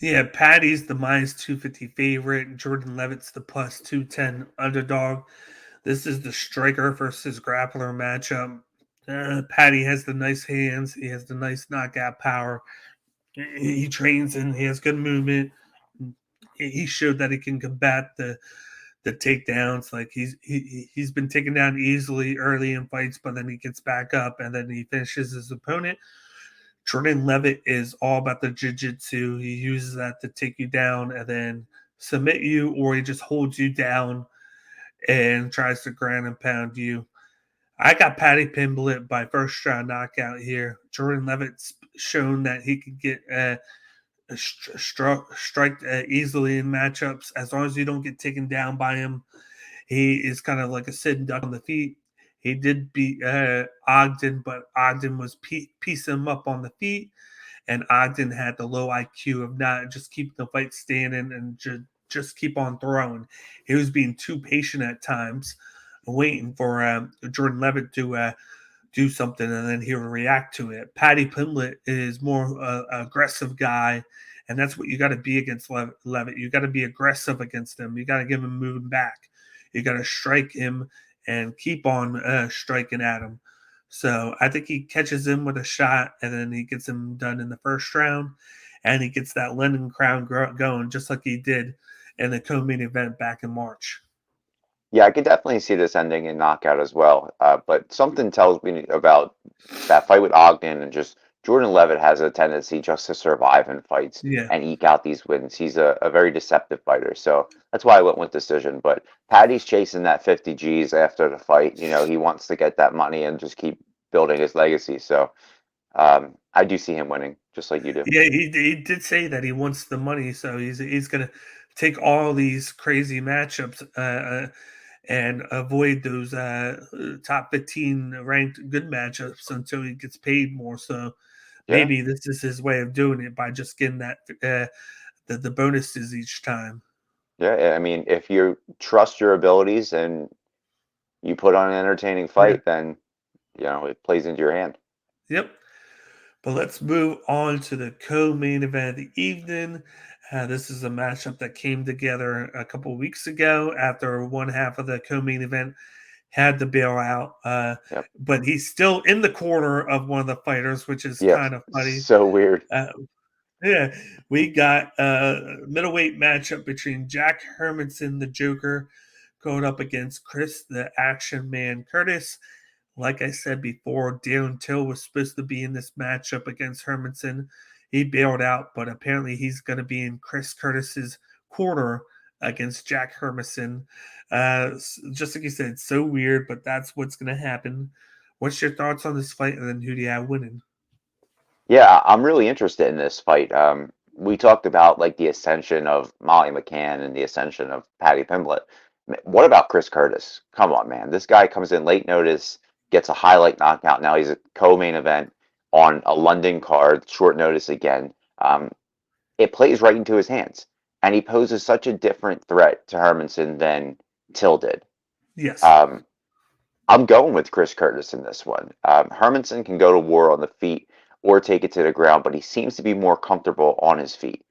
Yeah, Patty's the minus 250 favorite. Jordan Levitt's the plus 210 underdog. This is the striker versus grappler matchup. Patty has the nice hands. He has the nice knockout power. He trains and he has good movement. He showed that he can combat the takedowns. Like he's been taken down easily early in fights, but then he gets back up and then he finishes his opponent. Jordan Levitt is all about the jiu-jitsu. He uses that to take you down and then submit you, or he just holds you down and tries to ground and pound you. I got Patty Pimblett by first round knockout here. Jordan Levitt's shown that he can get strike easily in matchups as long as you don't get taken down by him. He is kind of like a sitting duck on the feet. He did beat Ogden, but Ogden was piecing him up on the feet, and Ogden had the low IQ of not just keeping the fight standing and just keep on throwing. He was being too patient at times, waiting for Jordan Levitt to do something, and then he would react to it. Patty Pimblett is more aggressive guy, and that's what you got to be against Levitt. You got to be aggressive against him. You got to give him moving back. You got to strike him and keep on striking at him. So I think he catches him with a shot, and then he gets him done in the first round, and he gets that London crown going just like he did in the co-main event back in March. Yeah, I could definitely see this ending in knockout as well. But something tells me about that fight with Ogden, and just Jordan Levitt has a tendency just to survive in fights Yeah. and eke out these wins. He's a very deceptive fighter. So that's why I went with decision. But Patty's chasing that 50 G's after the fight. He wants to get that money and just keep building his legacy. So I do see him winning, just like you do. Yeah, he did say that he wants the money, so he's gonna take all these crazy matchups and avoid those top 15 ranked good matchups until he gets paid more. So Yeah. maybe this is his way of doing it by just getting that the bonuses each time. Yeah. I mean, if you trust your abilities and you put on an entertaining Yeah. fight, then it plays into your hand. Yep. But let's move on to the co-main event of the evening. This is a matchup that came together a couple of weeks ago after one half of the co-main event had to bail out. Yep. But he's still in the corner of one of the fighters, which is Yes. kind of funny. So weird. Yeah, we got a middleweight matchup between Jack Hermannson, the Joker, going up against Chris, the Action Man Curtis. Like I said before, Darren Till was supposed to be in this matchup against Hermanson. He bailed out, but apparently he's going to be in Chris Curtis's corner against Jack Hermannson. Just like you said, it's so weird, but that's what's going to happen. What's your thoughts on this fight, and then who do you have winning? Yeah, I'm really interested in this fight. We talked about like the ascension of Molly McCann and the ascension of Paddy Pimblett. What about Chris Curtis? Come on, man. This guy comes in late notice, gets a highlight knockout. Now he's a co-main event on a London card, short notice again. It plays right into his hands, and he poses such a different threat to Hermanson than Till did. Yes. I'm going with Chris Curtis in this one. Hermanson can go to war on the feet or take it to the ground, but he seems to be more comfortable on his feet.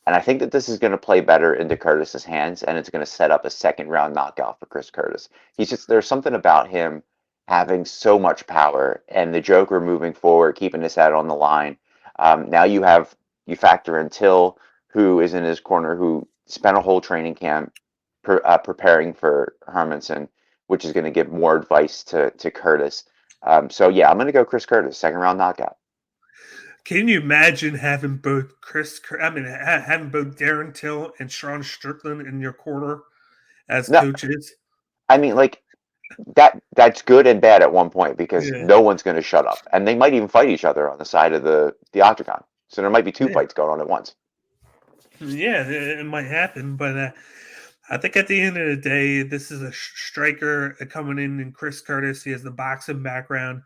And I think that this is going to play better into Curtis's hands, and it's going to set up a second round knockout for Chris Curtis. There's something about him having so much power, and the Joker moving forward, keeping his head on the line. Now you factor in Till, who is in his corner, who spent a whole training camp preparing for Hermanson, which is going to give more advice to Curtis. So yeah, I'm going to go Chris Curtis, second round knockout. Can you imagine having both having both Darren Till and Sean Strickland in your corner as No, coaches? I mean, like that's good and bad at one point because no one's going to shut up, and they might even fight each other on the side of the octagon. So there might be two fights going on at once. Yeah, it might happen, but I think at the end of the day, this is a striker coming in, and Chris Curtis. He has the boxing background,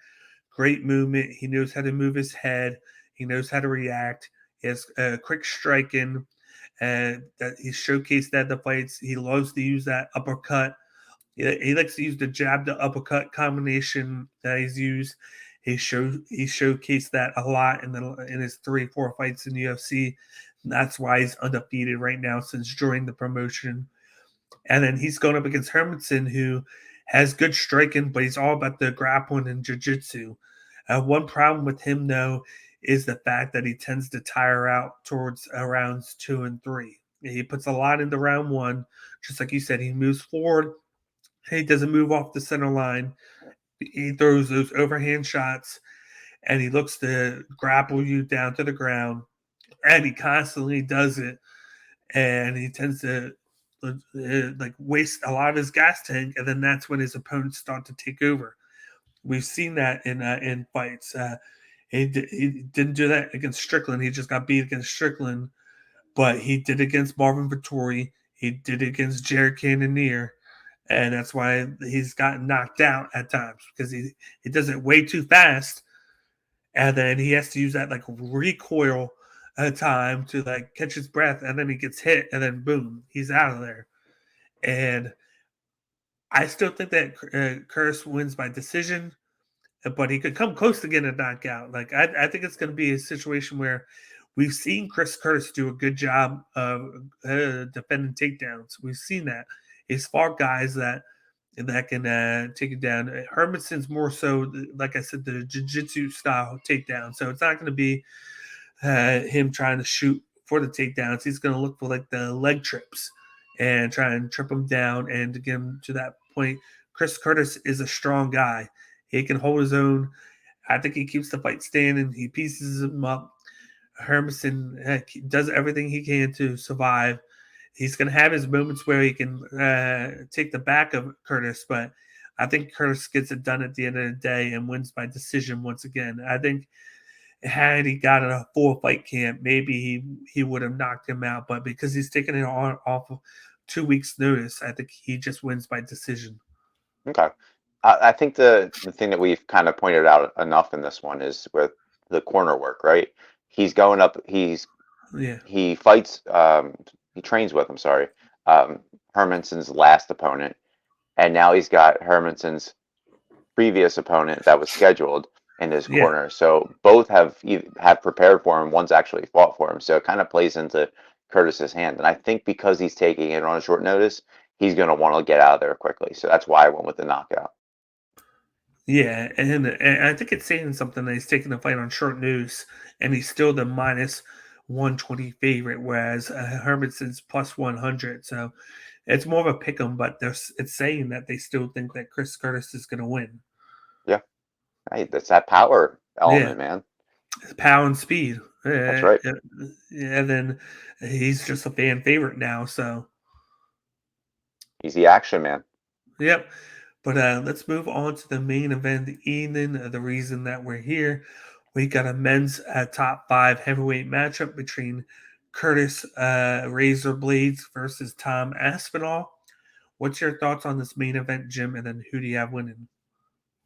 great movement. He knows how to move his head. He knows how to react. He has quick striking, and that he showcased that in the fights. He loves to use that uppercut. He likes to use the jab to uppercut combination that he's used. He showcased that a lot in his 3-4 fights in the UFC. And that's why he's undefeated right now since joining the promotion. And then he's going up against Hermanson, who has good striking, but he's all about the grappling and jiu-jitsu. One problem with him, though, is the fact that he tends to tire out towards rounds 2 and 3. He puts a lot into round 1. Just like you said, he moves forward. He doesn't move off the center line. He throws those overhand shots, and he looks to grapple you down to the ground. And he constantly does it. And he tends to waste a lot of his gas tank, and then that's when his opponents start to take over. We've seen that in fights. He didn't do that against Strickland. He just got beat against Strickland, but he did against Marvin Vettori. He did against Jared Cannonier, and that's why he's gotten knocked out at times because he does it way too fast, and then he has to use that like recoil time to like catch his breath, and then he gets hit, and then boom, he's out of there. And I still think that Curtis wins by decision, but he could come close to getting a knockout. Like I think it's going to be a situation where we've seen Chris Curtis do a good job of defending takedowns. We've seen that. He's fought guys that can take it down. Hermanson's more so, like I said, the jiu-jitsu style takedown. So it's not going to be him trying to shoot for the takedowns. He's going to look for like the leg trips and try and trip him down and to get him to that point. Chris Curtis is a strong guy. He can hold his own. I think he keeps the fight standing. He pieces him up. Hermanson does everything he can to survive. He's going to have his moments where he can take the back of Curtis, but I think Curtis gets it done at the end of the day and wins by decision once again. I think had he got in a 4-fight camp, maybe he would have knocked him out, but because he's taking it off of 2 weeks' notice, I think he just wins by decision. Okay. I think the thing that we've kind of pointed out enough in this one is with the corner work, right? He's going up, he fights, he trains with, Hermanson's last opponent, and now he's got Hermanson's previous opponent that was scheduled in his corner. So both have prepared for him. One's actually fought for him. So it kind of plays into Curtis's hand. And I think because he's taking it on a short notice, he's going to want to get out of there quickly. So that's why I went with the knockout. Yeah, and I think it's saying something that he's taking the fight on short notice, and he's still the minus 120 favorite, whereas Hermanson's plus 100. So it's more of a pick 'em, but it's saying that they still think that Chris Curtis is going to win. Yeah, hey, that's that power element, man. Power and speed. That's right. And then he's just a fan favorite now. So He's the action man. Yep. But let's move on to the main event of the evening. The reason that we're here, we got a men's top 5 heavyweight matchup between Curtis Razor Blaydes versus Tom Aspinall. What's your thoughts on this main event, Jim? And then who do you have winning?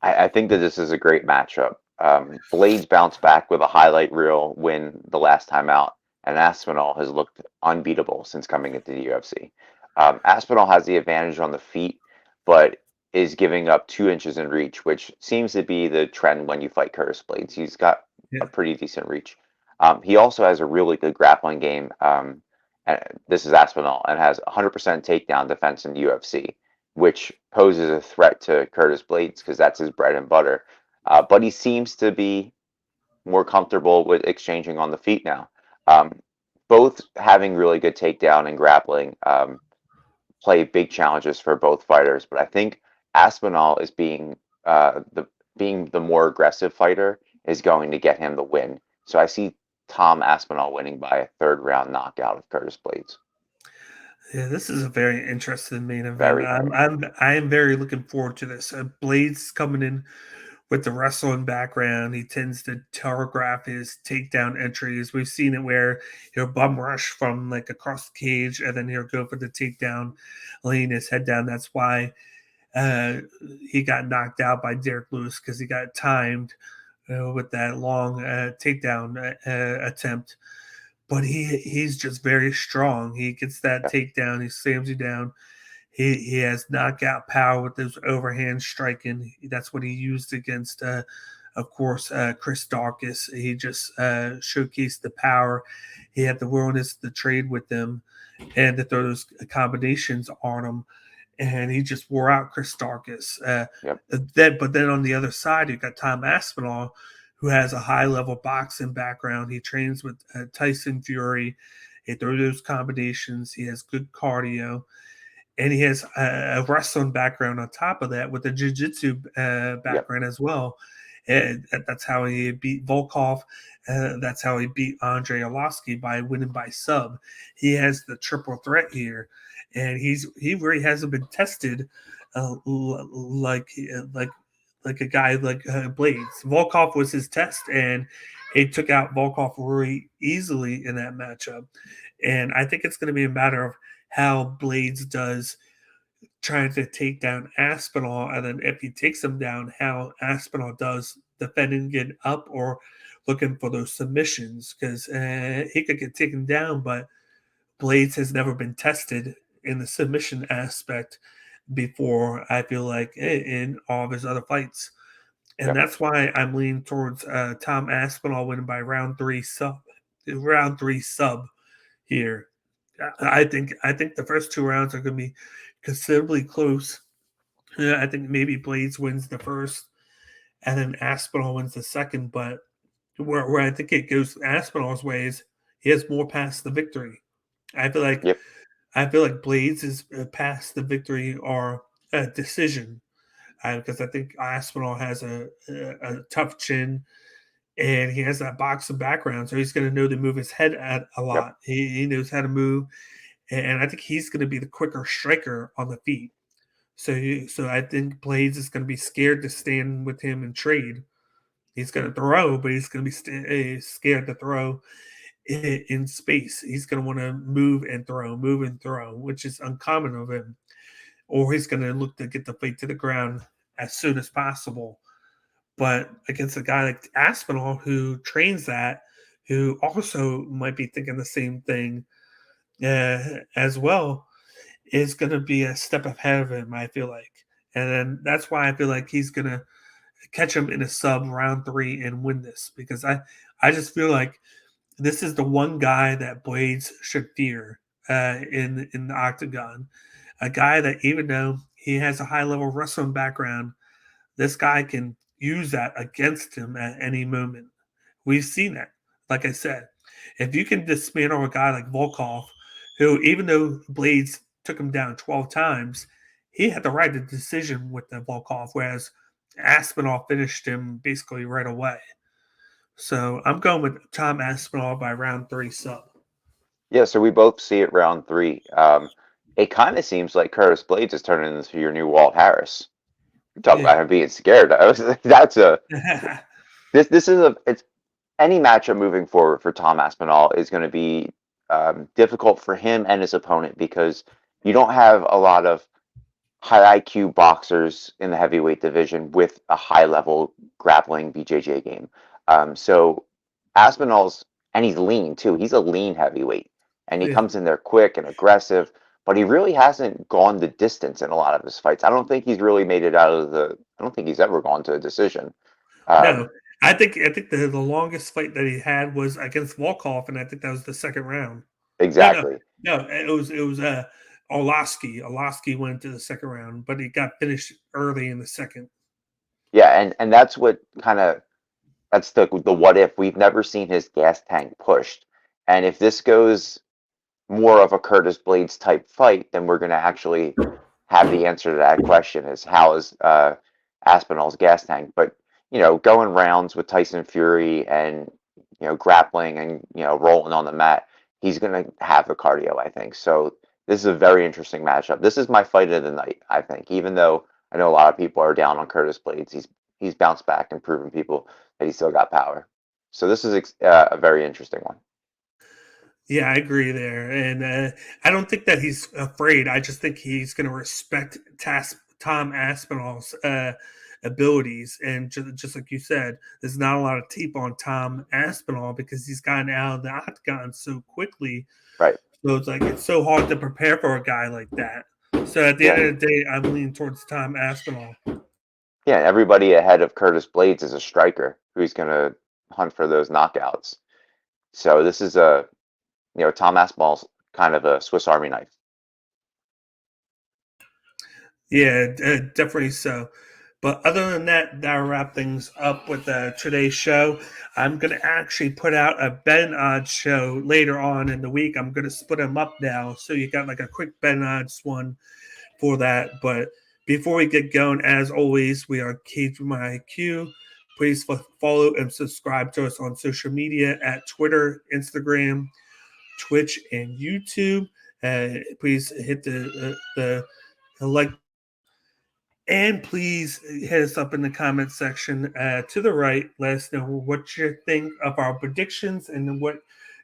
I think that this is a great matchup. Blaydes bounced back with a highlight reel win the last time out, and Aspinall has looked unbeatable since coming into the UFC. Aspinall has the advantage on the feet, but is giving up 2 inches in reach, which seems to be the trend when you fight Curtis Blaydes. He's got a Yeah. pretty decent reach. He also has a really good grappling game. And this is Aspinall, and has 100% takedown defense in the UFC, which poses a threat to Curtis Blaydes because that's his bread and butter. But he seems to be more comfortable with exchanging on the feet now. Both having really good takedown and grappling play big challenges for both fighters. But I think Aspinall is being the more aggressive fighter is going to get him the win. So I see Tom Aspinall winning by a 3rd-round knockout of Curtis Blaydes. Yeah, this is a very interesting main event. Very, I am very looking forward to this. Blaydes coming in with the wrestling background, he tends to telegraph his takedown entries. We've seen it where he'll bum rush from like across the cage, and then he'll go for the takedown, laying his head down. That's why he got knocked out by Derek Lewis, because he got timed with that long takedown attempt. But he's just very strong. He gets that takedown. He slams you down. He has knockout power with those overhand striking. That's what he used against, of course, Chris Daukaus. He just showcased the power. He had the willingness to trade with them and to throw those combinations on him. And he just wore out Chris Daukaus. But then on the other side, you got Tom Aspinall, who has a high-level boxing background. He trains with Tyson Fury. He throws those combinations. He has good cardio. And he has a wrestling background on top of that with a jiu-jitsu background as well. And that's how he beat Volkov. That's how he beat Andre Arlovski, by winning by sub. He has the triple threat here. And he really hasn't been tested like a guy like Blaydes. Volkov was his test, and he took out Volkov really easily in that matchup. And I think it's going to be a matter of how Blaydes does trying to take down Aspinall, and then if he takes him down, how Aspinall does defending it up or looking for those submissions, because he could get taken down, but Blaydes has never been tested in the submission aspect before, I feel like, in all of his other fights. And that's why I'm leaning towards Tom Aspinall winning by round three sub here. I think the first 2 rounds are going to be considerably close. I think maybe Blaydes wins the first, and then Aspinall wins the second. But where I think it goes Aspinall's way is he has more past the victory. I feel like Blaydes is past the victory or a decision, because I think Aspinall has a tough chin, and he has that boxing background, so he's going to know to move his head a lot. He knows how to move, and I think he's going to be the quicker striker on the feet. So I think Blaydes is going to be scared to stand with him and trade. He's going to throw, but he's going to be scared to throw in space. He's going to want to move and throw, which is uncommon of him. Or he's going to look to get the fight to the ground as soon as possible. But against a guy like Aspinall, who trains that, who also might be thinking the same thing as well, is going to be a step ahead of him, I feel like. And then that's why I feel like he's going to catch him in a sub round 3 and win this, because I just feel like this is the one guy that Blaydes should fear in the octagon. A guy that, even though he has a high-level wrestling background, this guy can use that against him at any moment. We've seen that. Like I said, if you can dismantle a guy like Volkov, who, even though Blaydes took him down 12 times, he had to ride the decision with the Volkov, whereas Aspinall finished him basically right away. So I'm going with Tom Aspinall by round 3 sub. Yeah, so we both see it round 3. it kind of seems like Curtis Blaydes is turning into your new Walt Harris. Talk Yeah. about him being scared. That's a this is a it's any matchup moving forward for Tom Aspinall is going to be difficult for him and his opponent because you don't have a lot of high IQ boxers in the heavyweight division with a high level grappling BJJ game. So Aspinall's, and he's lean too. He's a lean heavyweight, and he Yeah. comes in there quick and aggressive. But he really hasn't gone the distance in a lot of his fights. I don't think he's really made it out of the. I don't think he's ever gone to a decision. No, Um, I think the longest fight that he had was against Volkov, and I think that was the second round. No, exactly. it was Orlovsky. Orlovsky went to the second round, but he got finished early in the second. Yeah, and that's what kind of that's the what if. We've never seen his gas tank pushed, and if this goes more of a Curtis Blaydes type fight, then we're going to actually have the answer to that question: is how is Aspinall's gas tank? But going rounds with Tyson Fury and grappling and rolling on the mat, he's going to have the cardio, I think. So this is a very interesting matchup. This is my fight of the night, I think. Even though I know a lot of people are down on Curtis Blaydes, he's bounced back and proven people that he's still got power. So this is a very interesting one. Yeah, I agree there, and I don't think that he's afraid. I just think he's going to respect Tom Aspinall's abilities, and just like you said, there's not a lot of tape on Tom Aspinall because he's gotten out of the octagon so quickly. Right. So it's so hard to prepare for a guy like that. So at the Yeah. end of the day, I'm leaning towards Tom Aspinall. Yeah, everybody ahead of Curtis Blaydes is a striker who's going to hunt for those knockouts. So this is Tom Aspinall's kind of a Swiss Army knife. Yeah, definitely so. But other than that, that'll wrap things up with today's show. I'm going to actually put out a bet and odds show later on in the week. I'm going to split them up now. So you got like a quick bet and odds one for that. But before we get going, as always, we are Cage with My IQ. Please follow and subscribe to us on social media at Twitter, Instagram, Twitch, and YouTube. Please hit the like, and please hit us up in the comment section to the right. Let us know what you think of our predictions and what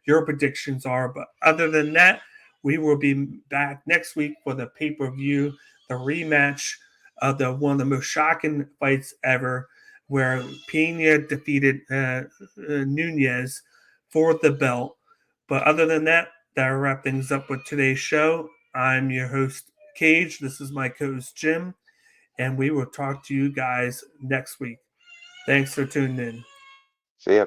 your predictions are. But other than that, we will be back next week for the pay-per-view, the rematch of one of the most shocking fights ever, where Pena defeated Nunez for the belt. But other than that, that'll wrap things up with today's show. I'm your host, Cage. This is my co-host, Jim, and we will talk to you guys next week. Thanks for tuning in. See ya.